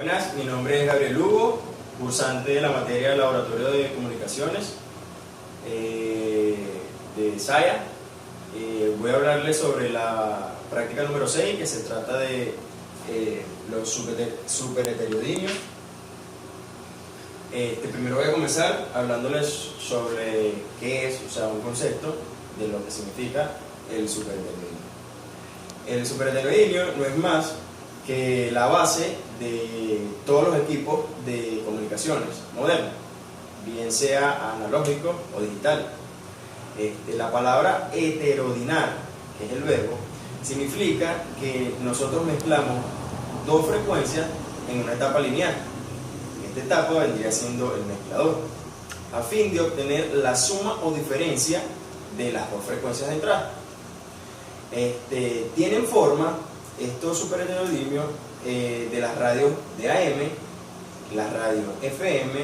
Buenas, mi nombre es Gabriel Lugo, cursante de la materia de Laboratorio de Comunicaciones de SAIA. Voy a hablarles sobre la práctica número 6, que se trata de los superheterodinomios. Primero voy a comenzar hablándoles sobre qué es, un concepto de lo que significa el superheterodominio. El superheterodominio no es más que la base de todos los equipos de comunicaciones modernos, bien sea analógico o digital. La palabra heterodinar, que es el verbo, significa que nosotros mezclamos dos frecuencias en una etapa lineal. Esta etapa vendría siendo el mezclador, a fin de obtener la suma o diferencia de las dos frecuencias de entrada. Tienen forma estos superheterodimios de las radios de AM, las radios FM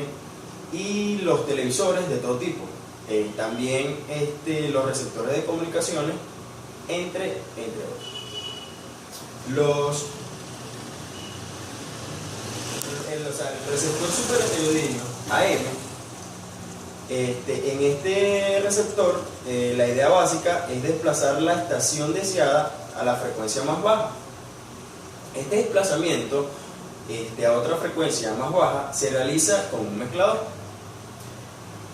y los televisores de todo tipo. También los receptores de comunicaciones, entre otros. El receptor superheterodimio AM, en este receptor la idea básica es desplazar la estación deseada a la frecuencia más baja. Este desplazamiento a otra frecuencia más baja se realiza con un mezclador,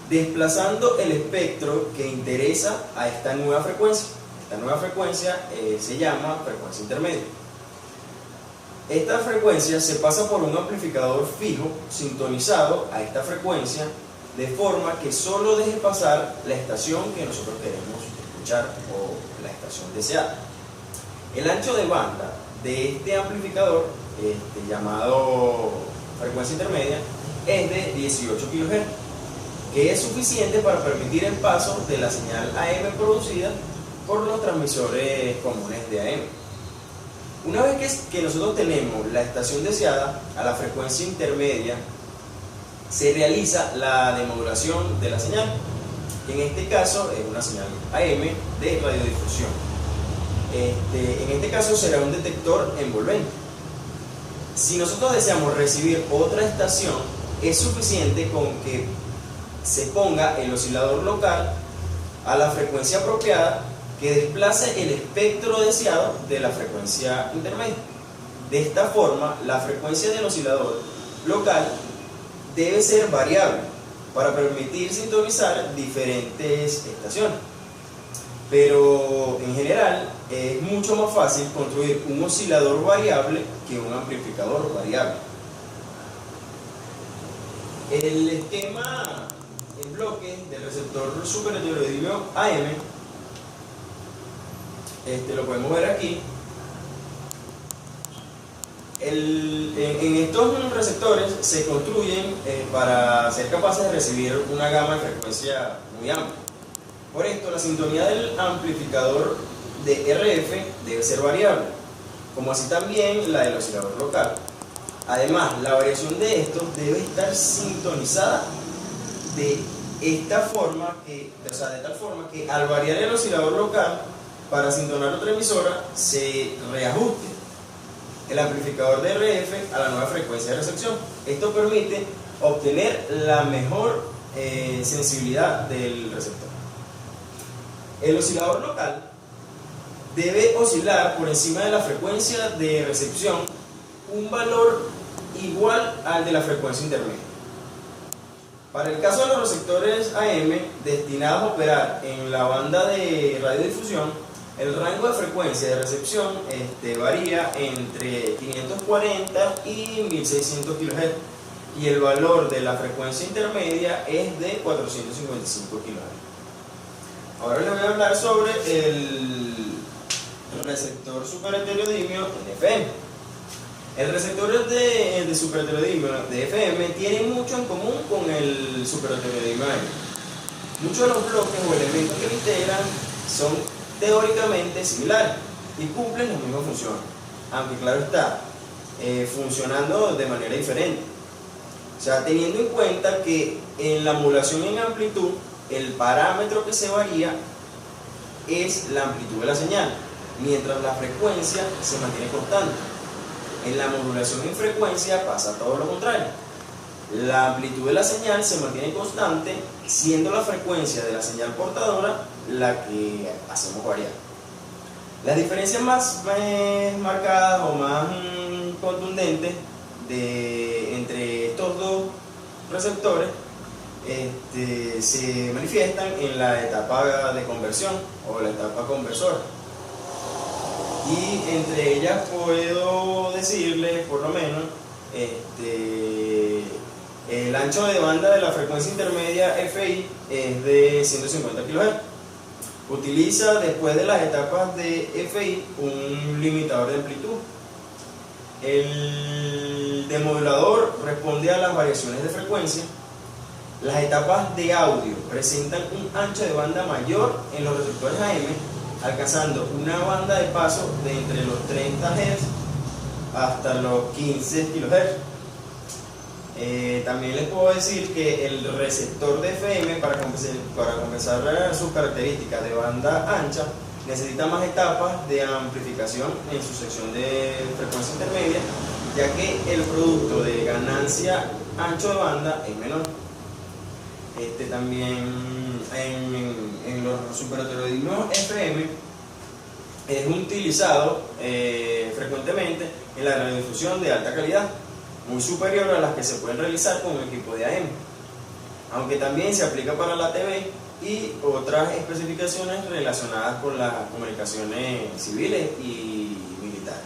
desplazando el espectro que interesa a esta nueva frecuencia. Esta nueva frecuencia se llama frecuencia intermedia. Esta frecuencia se pasa por un amplificador fijo sintonizado a esta frecuencia, de forma que solo deje pasar la estación que nosotros queremos escuchar o la estación deseada. El ancho de banda de este amplificador, llamado frecuencia intermedia, es de 18 kHz, que es suficiente para permitir el paso de la señal AM producida por los transmisores comunes de AM. Una vez que nosotros tenemos la estación deseada a la frecuencia intermedia, se realiza la demodulación de la señal, que en este caso es una señal AM de radiodifusión. En este caso será un detector envolvente. Si nosotros deseamos recibir otra estación, es suficiente con que se ponga el oscilador local a la frecuencia apropiada, que desplace el espectro deseado de la frecuencia intermedia. De esta forma, la frecuencia del oscilador local debe ser variable para permitir sintonizar diferentes estaciones. Pero en general es mucho más fácil construir un oscilador variable que un amplificador variable. El esquema en bloque del receptor superheterodimio AM, lo podemos ver aquí. En estos receptores se construyen para ser capaces de recibir una gama de frecuencia muy amplia. Por esto, la sintonía del amplificador de RF debe ser variable, como así también la del oscilador local. Además, la variación de estos debe estar sintonizada de tal forma que al variar el oscilador local para sintonar otra emisora, se reajuste el amplificador de RF a la nueva frecuencia de recepción. Esto permite obtener la mejor sensibilidad del receptor. El oscilador local debe oscilar por encima de la frecuencia de recepción un valor igual al de la frecuencia intermedia. Para el caso de los receptores AM destinados a operar en la banda de radiodifusión, el rango de frecuencia de recepción varía entre 540 y 1600 kHz, y el valor de la frecuencia intermedia es de 455 kHz. Ahora les voy a hablar sobre el receptor superheterodimio de FM. El receptor de superheterodimio de FM tiene mucho en común con el superheterodimio AM. Muchos de los bloques o elementos que lo integran son teóricamente similares y cumplen las mismas funciones, aunque claro está, funcionando de manera diferente. Teniendo en cuenta que en la modulación en amplitud, el parámetro que se varía es la amplitud de la señal, mientras la frecuencia se mantiene constante. En la modulación en frecuencia pasa todo lo contrario. La amplitud de la señal se mantiene constante, siendo la frecuencia de la señal portadora la que hacemos variar. Las diferencias más marcadas o más contundentes entre estos dos receptores se manifiestan en la etapa de conversión o la etapa conversora. Y entre ellas puedo decirles, por lo menos, el ancho de banda de la frecuencia intermedia FI es de 150 kHz. Utiliza después de las etapas de FI un limitador de amplitud. El demodulador responde a las variaciones de frecuencia. Las etapas de audio presentan un ancho de banda mayor en los receptores AM, alcanzando una banda de paso de entre los 30 Hz hasta los 15 kHz. También les puedo decir que el receptor de FM, para compensar sus características de banda ancha, necesita más etapas de amplificación en su sección de frecuencia intermedia, ya que el producto de ganancia ancho de banda es menor. También en los superheterodigmos FM es utilizado frecuentemente en la radiodifusión de alta calidad, muy superior a las que se pueden realizar con un equipo de AM, aunque también se aplica para la TV y otras especificaciones relacionadas con las comunicaciones civiles y militares.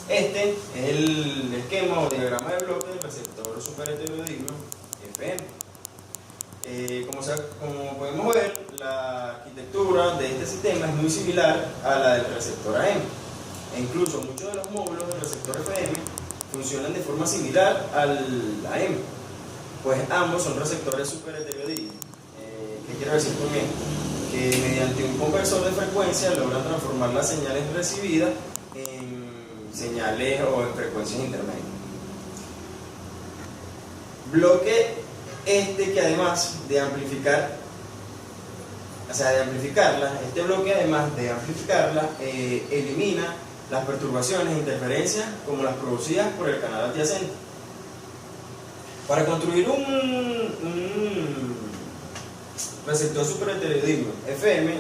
Este es el esquema o diagrama de bloque del receptor superheterodigmo FM. Como podemos ver, la arquitectura de este sistema es muy similar a la del receptor AM, e incluso muchos de los módulos del receptor FM funcionan de forma similar al AM, pues ambos son receptores superheterodigmos. ¿Qué quiero decir con esto? Que mediante un conversor de frecuencia logran transformar las señales recibidas en señales o en frecuencias intermedias. Bloque que además de amplificarla, este bloque además de amplificarla, elimina las perturbaciones e interferencias como las producidas por el canal adyacente. Para construir un receptor superheterodigmo FM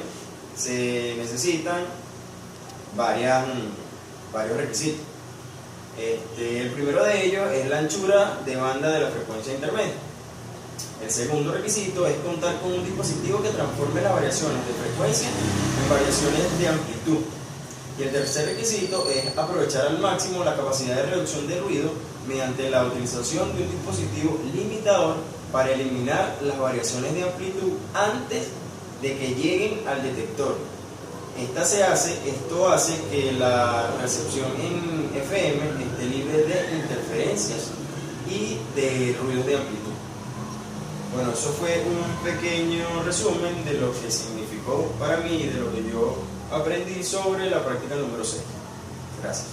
se necesitan varios requisitos. El primero de ellos es la anchura de banda de la frecuencia intermedia. El segundo requisito es contar con un dispositivo que transforme las variaciones de frecuencia en variaciones de amplitud. Y el tercer requisito es aprovechar al máximo la capacidad de reducción de ruido mediante la utilización de un dispositivo limitador para eliminar las variaciones de amplitud antes de que lleguen al detector. Esto hace que la recepción en FM esté libre de interferencias y de ruidos de amplitud. Bueno, eso fue un pequeño resumen de lo que significó para mí y de lo que yo aprendí sobre la práctica número 6. Gracias.